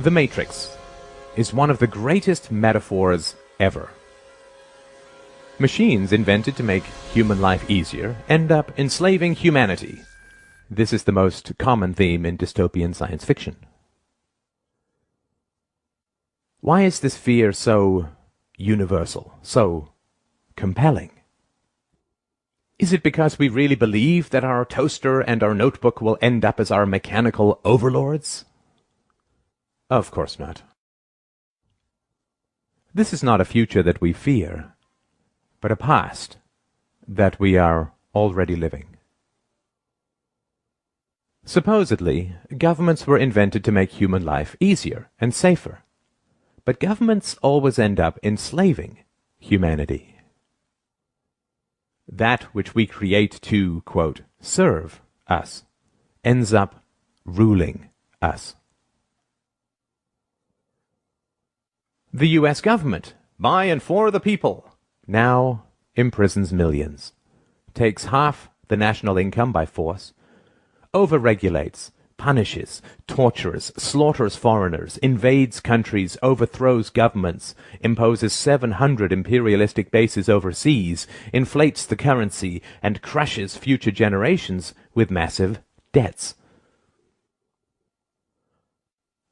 The Matrix is one of the greatest metaphors ever. Machines invented to make human life easier end up enslaving humanity. This is the most common theme in dystopian science fiction. Why is this fear so universal, so compelling? Is it because we really believe that our toaster and our notebook will end up as our mechanical overlords? Of course not. This is not a future that we fear, but a past that we are already living. Supposedly, governments were invented to make human life easier and safer, but governments always end up enslaving humanity. That which we create to, quote, serve us, ends up ruling us. The U.S. government, by and for the people, now imprisons millions, takes half the national income by force, overregulates, punishes, tortures, slaughters foreigners, invades countries, overthrows governments, imposes 700 imperialistic bases overseas, inflates the currency, and crushes future generations with massive debts.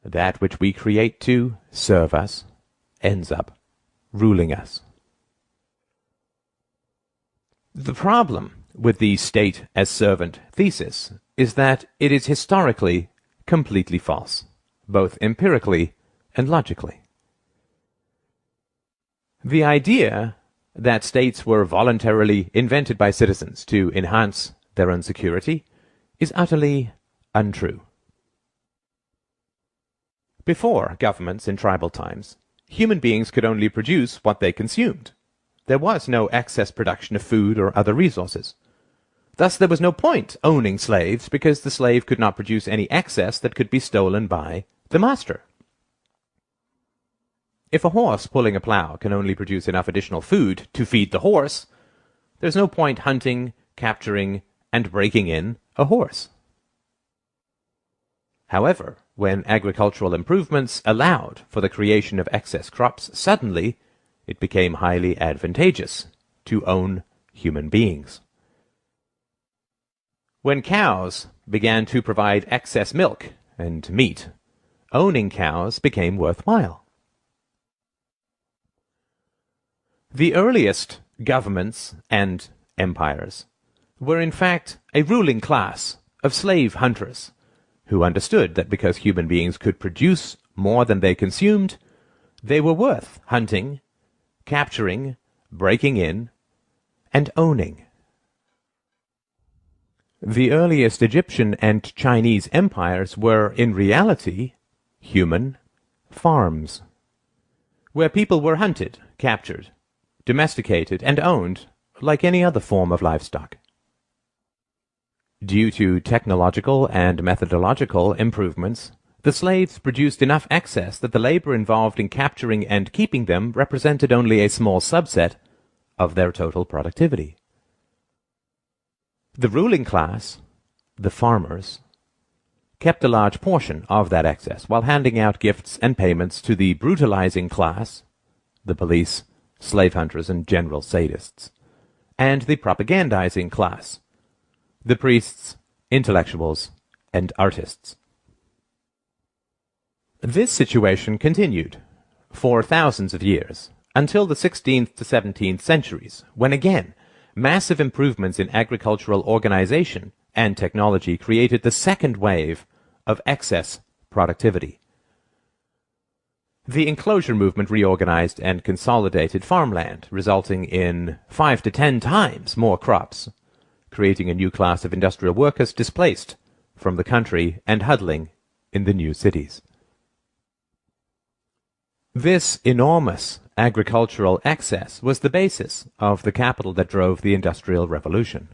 That which we create to serve us ends up ruling us. The problem with the state as servant thesis is that it is historically completely false, both empirically and logically. The idea that states were voluntarily invented by citizens to enhance their own security is utterly untrue. Before governments in tribal times, human beings could only produce what they consumed. There was no excess production of food or other resources. Thus there was no point owning slaves, because the slave could not produce any excess that could be stolen by the master. If a horse pulling a plow can only produce enough additional food to feed the horse, there's no point hunting, capturing, and breaking in a horse. However, when agricultural improvements allowed for the creation of excess crops, suddenly it became highly advantageous to own human beings. When cows began to provide excess milk and meat, owning cows became worthwhile. The earliest governments and empires were in fact a ruling class of slave hunters who understood that because human beings could produce more than they consumed, they were worth hunting, capturing, breaking in, and owning. The earliest Egyptian and Chinese empires were, in reality, human farms, where people were hunted, captured, domesticated, and owned like any other form of livestock. Due to technological and methodological improvements, the slaves produced enough excess that the labor involved in capturing and keeping them represented only a small subset of their total productivity. The ruling class, the farmers, kept a large portion of that excess while handing out gifts and payments to the brutalizing class, the police, slave hunters, and general sadists, and the propagandizing class, the priests, intellectuals, and artists. This situation continued for thousands of years, until the 16th to 17th centuries, when again massive improvements in agricultural organization and technology created the second wave of excess productivity. The enclosure movement reorganized and consolidated farmland, resulting in 5 to 10 times more crops, creating a new class of industrial workers displaced from the country and huddling in the new cities. This enormous agricultural excess was the basis of the capital that drove the Industrial Revolution.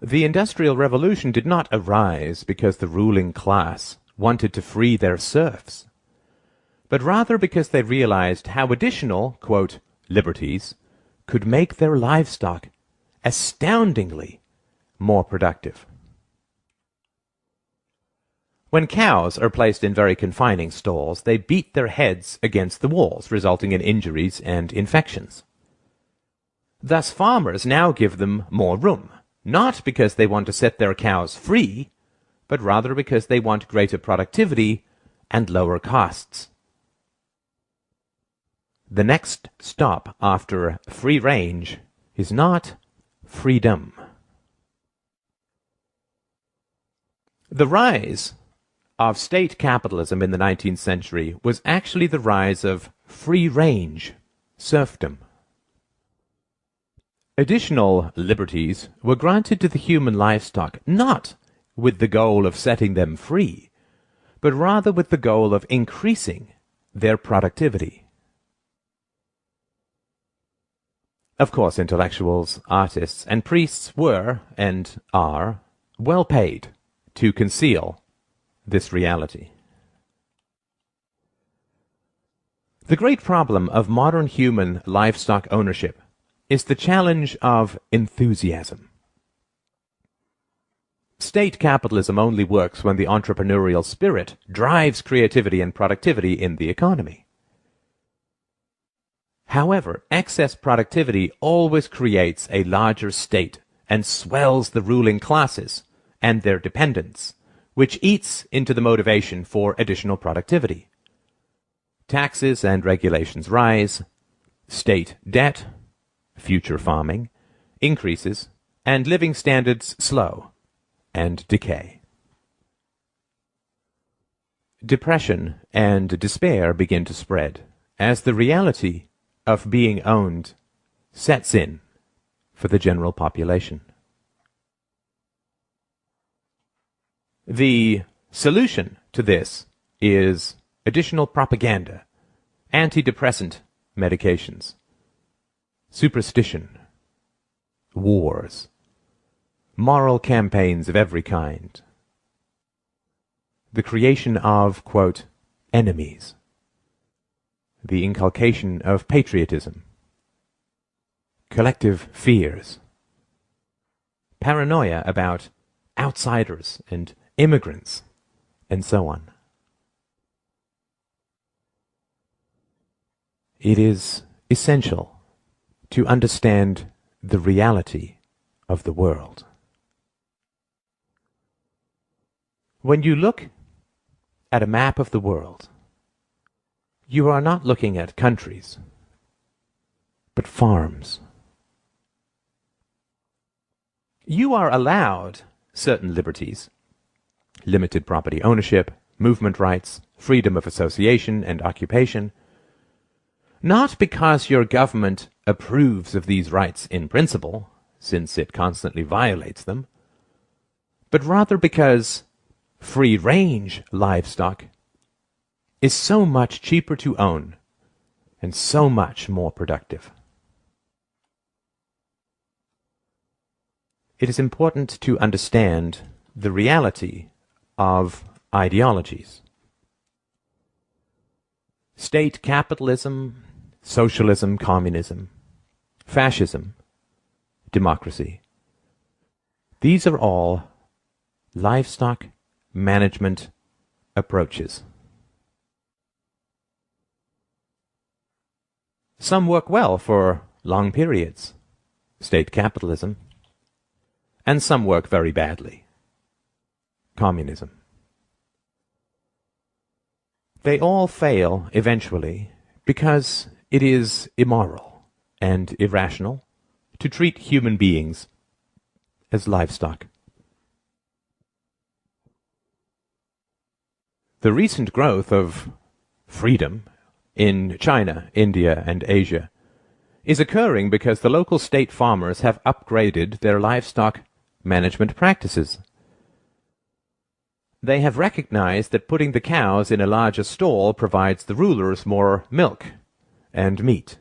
The Industrial Revolution did not arise because the ruling class wanted to free their serfs, but rather because they realized how additional, quote, liberties could make their livestock astoundingly more productive. When cows are placed in very confining stalls, they beat their heads against the walls, resulting in injuries and infections. Thus farmers now give them more room, not because they want to set their cows free, but rather because they want greater productivity and lower costs. The next stop after free range is not freedom. The rise of state capitalism in the 19th century was actually the rise of free-range serfdom. Additional liberties were granted to the human livestock not with the goal of setting them free, but rather with the goal of increasing their productivity. Of course, intellectuals, artists, and priests were, and are, well paid to conceal this reality. The great problem of modern human livestock ownership is the challenge of enthusiasm. State capitalism only works when the entrepreneurial spirit drives creativity and productivity in the economy. However, excess productivity always creates a larger state and swells the ruling classes and their dependents, which eats into the motivation for additional productivity. Taxes and regulations rise, state debt, future farming, increases, and living standards slow and decay. Depression and despair begin to spread as the reality of being owned sets in for the general population. The solution to this is additional propaganda, antidepressant medications, superstition, wars, moral campaigns of every kind, the creation of, quote, enemies, the inculcation of patriotism, collective fears, paranoia about outsiders and immigrants, and so on. It is essential to understand the reality of the world. When you look at a map of the world, you are not looking at countries, but farms. You are allowed certain liberties, limited property ownership, movement rights, freedom of association and occupation, not because your government approves of these rights in principle, since it constantly violates them, but rather because free-range livestock is so much cheaper to own and so much more productive. It is important to understand the reality of ideologies. State capitalism, socialism, communism, fascism, democracy. These are all livestock management approaches. Some work well for long periods, state capitalism, and some work very badly, communism. They all fail eventually because it is immoral and irrational to treat human beings as livestock. The recent growth of freedom in China, India, and Asia is occurring because the local state farmers have upgraded their livestock management practices. They have recognized that putting the cows in a larger stall provides the rulers more milk and meat.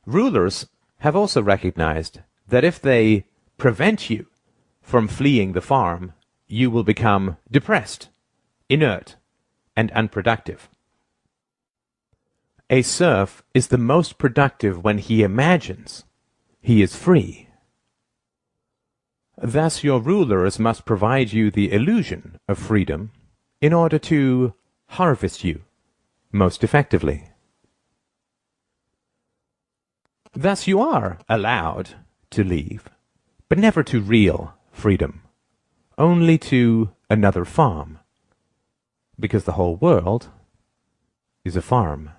Rulers have also recognized that if they prevent you from fleeing the farm, you will become depressed, inert, and unproductive. A serf is the most productive when he imagines he is free. Thus your rulers must provide you the illusion of freedom in order to harvest you most effectively. Thus you are allowed to leave, but never to real freedom, only to another farm, because the whole world is a farm.